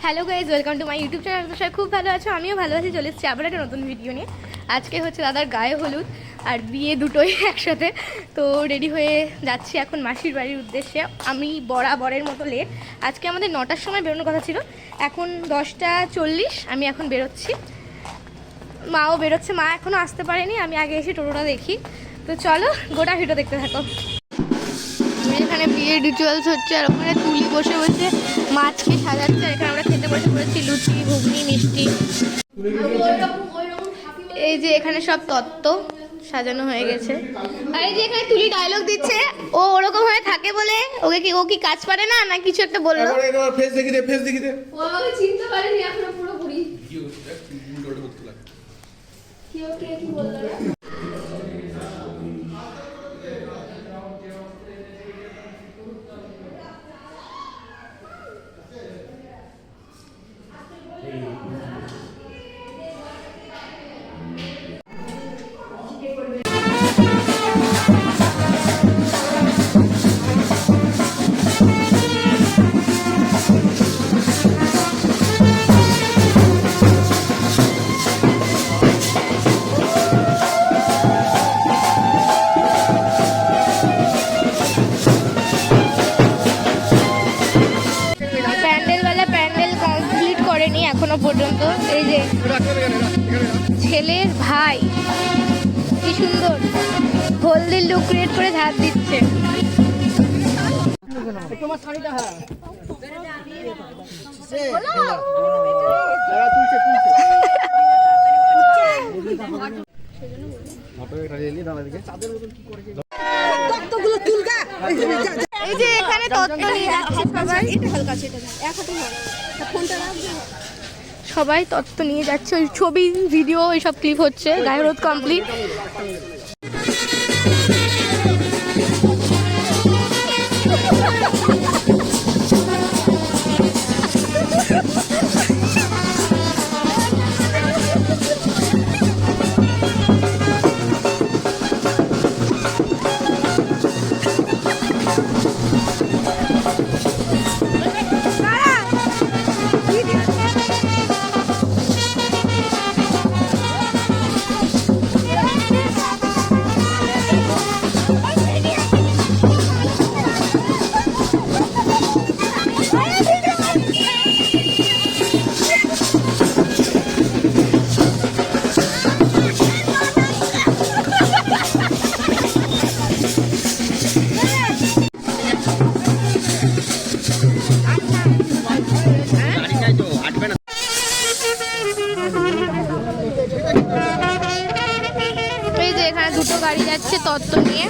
Hello guys, welcome to my YouTube channel. তো সবাই খুব ভালো আছো, আমিও ভালো আছি। চলে এসেছি আবার একটা নতুন ভিডিও নিয়ে। আজকে হচ্ছে দাদার গায়ে হলুদ আর বিয়ে দুটোই একসাথে। তো রেডি হয়ে যাচ্ছি এখন মাসির বাড়ির উদ্দেশ্যে। আমি বরাবরের মতো লেট। আজকে আমাদের 9টার সময় বেরোনোর কথা ছিল, এখন 10টা 40। আমি এখন বেরোচ্ছি, মাও বেরোচ্ছে। মা এখনও আসতে পারেনি, আমি আগে এসে টোটোটা দেখি। তো চলো গোটা ভিডিও দেখতে থাকো। এখানে বিয়ের রিচুয়ালস হচ্ছে, আর ওখানে তুলি বসে বসে মাছকে সাজাচ্ছে। আর এখানে আমরা খেতে বসে পড়েছি লুচি, ঘুগনি, মিষ্টি। এই যে এখানে সব তত্ত্ব সাজানো হয়ে গেছে। আর এই যে এখানে তুলি ডায়লগ দিচ্ছে, ও ওরকম হয়ে থাকে বলে ও কি কাজ পারে না না কিছু একটা বললো। ফেস দেখি দে, ফেস দেখি দে। ও আমাকে চিনতে পারেনি এখনো পুরোপুরি। কি বললো না? এখনো পর্যন্ত এই যে ছেলের ভাই কি সুন্দর হলদির লুক ক্রিয়েট করে ঝাড় দিচ্ছে। এই যে এখানে তত্ত্ব নিয়ে যাচ্ছে সবাই তত্ত্ব নিয়ে যাচ্ছে। ওই ছবি, ভিডিও, এইসব ক্লিপ হচ্ছে। গায়ে হলুদ কমপ্লিট। এই যে এখানে দুটো গাড়ি যাচ্ছে তত্ত্ব নিয়ে।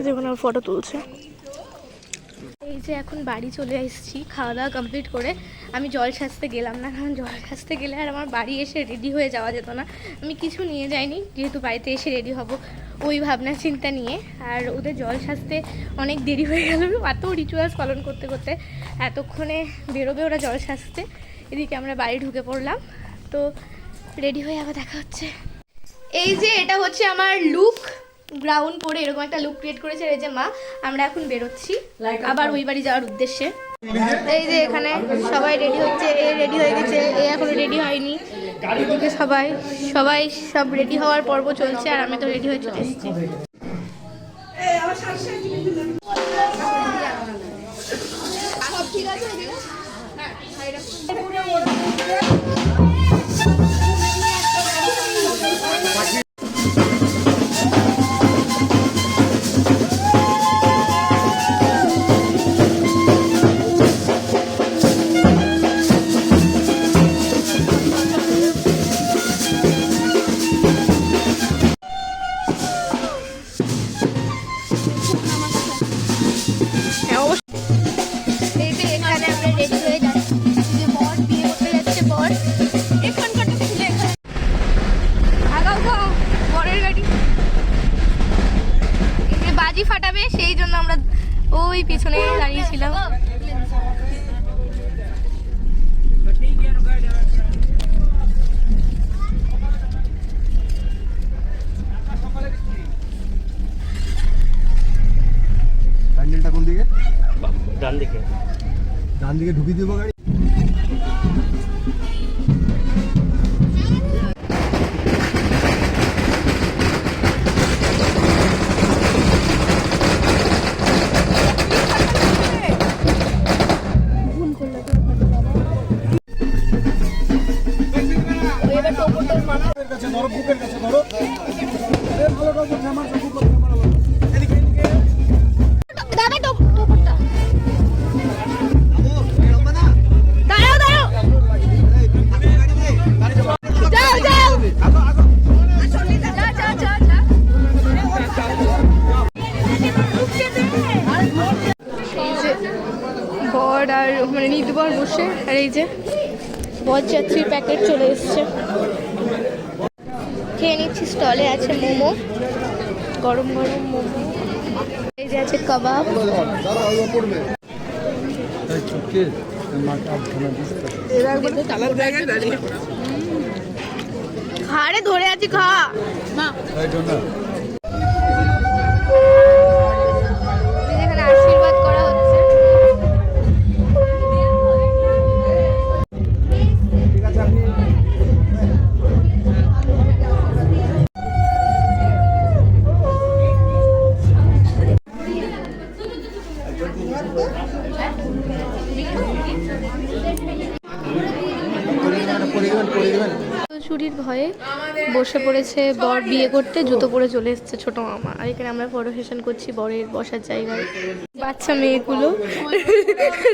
যেখানে ফটো তুলছে। এই যে এখন বাড়ি চলে এসেছি খাওয়া দাওয়া কমপ্লিট করে। আমি জল সাজতে গেলাম না, কারণ জল সাজতে গেলে আর আমার বাড়ি এসে রেডি হয়ে যাওয়া যেত না। আমি কিছু নিয়ে যাইনি, যেহেতু বাড়িতে এসে রেডি হব ওই ভাবনা চিন্তা নিয়ে। আর ওদের জল সাজতে অনেক দেরি হয়ে গেল, এত রিচুয়ালস পালন করতে করতে এতক্ষণে বেরোবে ওরা জল সাজতে। এদিকে আমরা বাড়ি ঢুকে পড়লাম। তো রেডি হয়ে আবার দেখা হচ্ছে। এই যে এটা হচ্ছে আমার লুক, গ্রাউন্ড পরে এরকম একটা লুক ক্রিয়েট করেছে এই যে মা। আমরা এখন বেরোচ্ছি আবার ওই বাড়ি যাওয়ার উদ্দেশ্যে। এই যে এখানে সবাই রেডি হচ্ছে, এ রেডি হয়ে গেছে, এ এখনো রেডি হয়নি। এদিকে সবাই সব রেডি হওয়ার পর্ব চলছে, আর আমি তো রেডি হয়ে চলে এসেছি। এই যে এখানে আমরা রেডি হয়ে যাচ্ছি, যে বর বিয়ে করতে যাচ্ছে বর। ওই পিছনে দাঁড়িয়েছিলাম। প্যান্ডেলটা কোন দিকে? ডান দিকে। ডান দিকে ঢুকিয়ে দেবো গাড়ি। ধরো বুকের কাছে ধরো। ভালো কাজ আমার বুকের ক্যামেরা ভালো। এদিকে এদিকে দাদা টোপরটা দাঁড়াও দাঁড়াও যাও যাও বর আর মানে নির্বর বসে, আর এই যে বরযাত্রীর প্যাকেট চলে এসছে। খেয়ে নিচ্ছি। স্টলে আছে মোমো, গরম গরম মোমো। এই যে আছে কাবাব। খাড়ে ধরে আছি, খা। এখানে আশীর্বাদ করা হচ্ছে। ঠিক আছে আপনি চুরির ভয়ে বসে পড়েছে বর বিয়ে করতে, জুতো পরে চলে এসেছে ছোট মামা। আর এখানে আমরা ফটো সেশন করছি বরের বসার জায়গায়। বাচ্চা মেয়েগুলো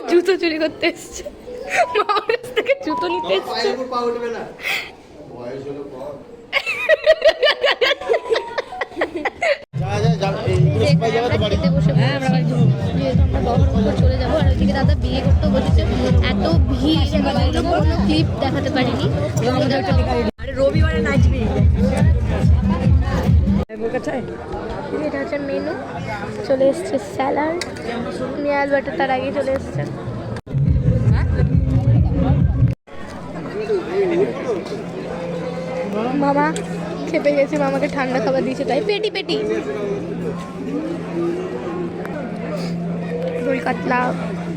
জুতো চুরি করতে এসছে, মামার কাছ থেকে জুতো নিতে এসছে। বাড়িতে বসে যেহেতু আমরা বহরমপুর চলে যাবো, আর ওইদিকে দাদা বিয়ে করতে বসেছে। এত ভিড়, কোনো ক্লিপ দেখাতে পারিনি। রবিবারে নাচবি। এটা হচ্ছে মেনু, চলে এসছে স্যালাড, মিয়াল বাটার তার আগে চলে এসছে। মামা খেপে গেছে, মামাকে ঠান্ডা খাবার দিয়েছে তাই পেটি পেটি। রোল কাতলা,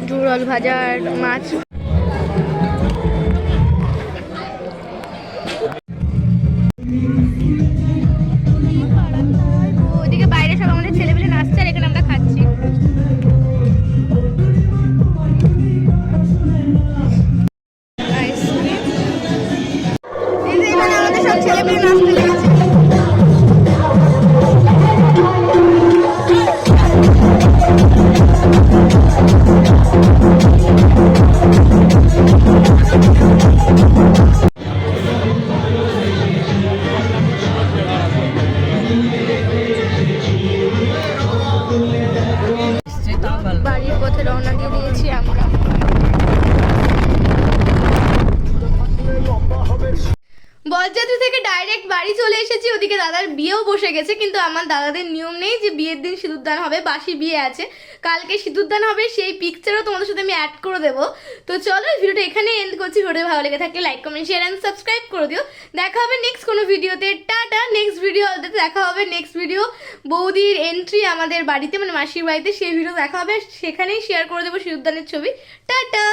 ঝুড়ল ভাজা আর মাছ। ওইদিকে বাইরে সব আমাদের ছেলেপেলে নাচছে, আর এখানে আমরা খাচ্ছি। আমাদের সব ছেলেপেলে নাচতে লেগেছে। বাড়ির পথে রওনা দিয়ে দিয়েছি আমরা। বরযাত্রী থেকে ডাইরেক্ট বাড়ি চলে এসেছি। ওদিকে দাদার বিয়েও বসে গেছে, কিন্তু আমার দাদাদের নিয়ম নেই যে বিয়ের দিন সিঁদুরদান হবে, বাসি বিয়ে আছে। কালকে সিঁদুরদান হবে, সেই পিকচারও তোমাদের সাথে আমি অ্যাড করে দেবো। তো চলো ভিডিওটা এখানে এন্ড করছি। ভিডিও ভালো লেগে থাকলে like comment share and subscribe করে দিও। দেখা হবে নেক্সট কোনো ভিডিওতে। টাটা। নেক্সট ভিডিওতে দেখা হবে। নেক্সট ভিডিও বৌদির এন্ট্রি আমাদের বাড়িতে, মানে মাসির বাড়িতে, সেই ভিডিও দেখা হবে। সেখানেই শেয়ার করে দেবো সিঁদুরদানের ছবি। টাটা।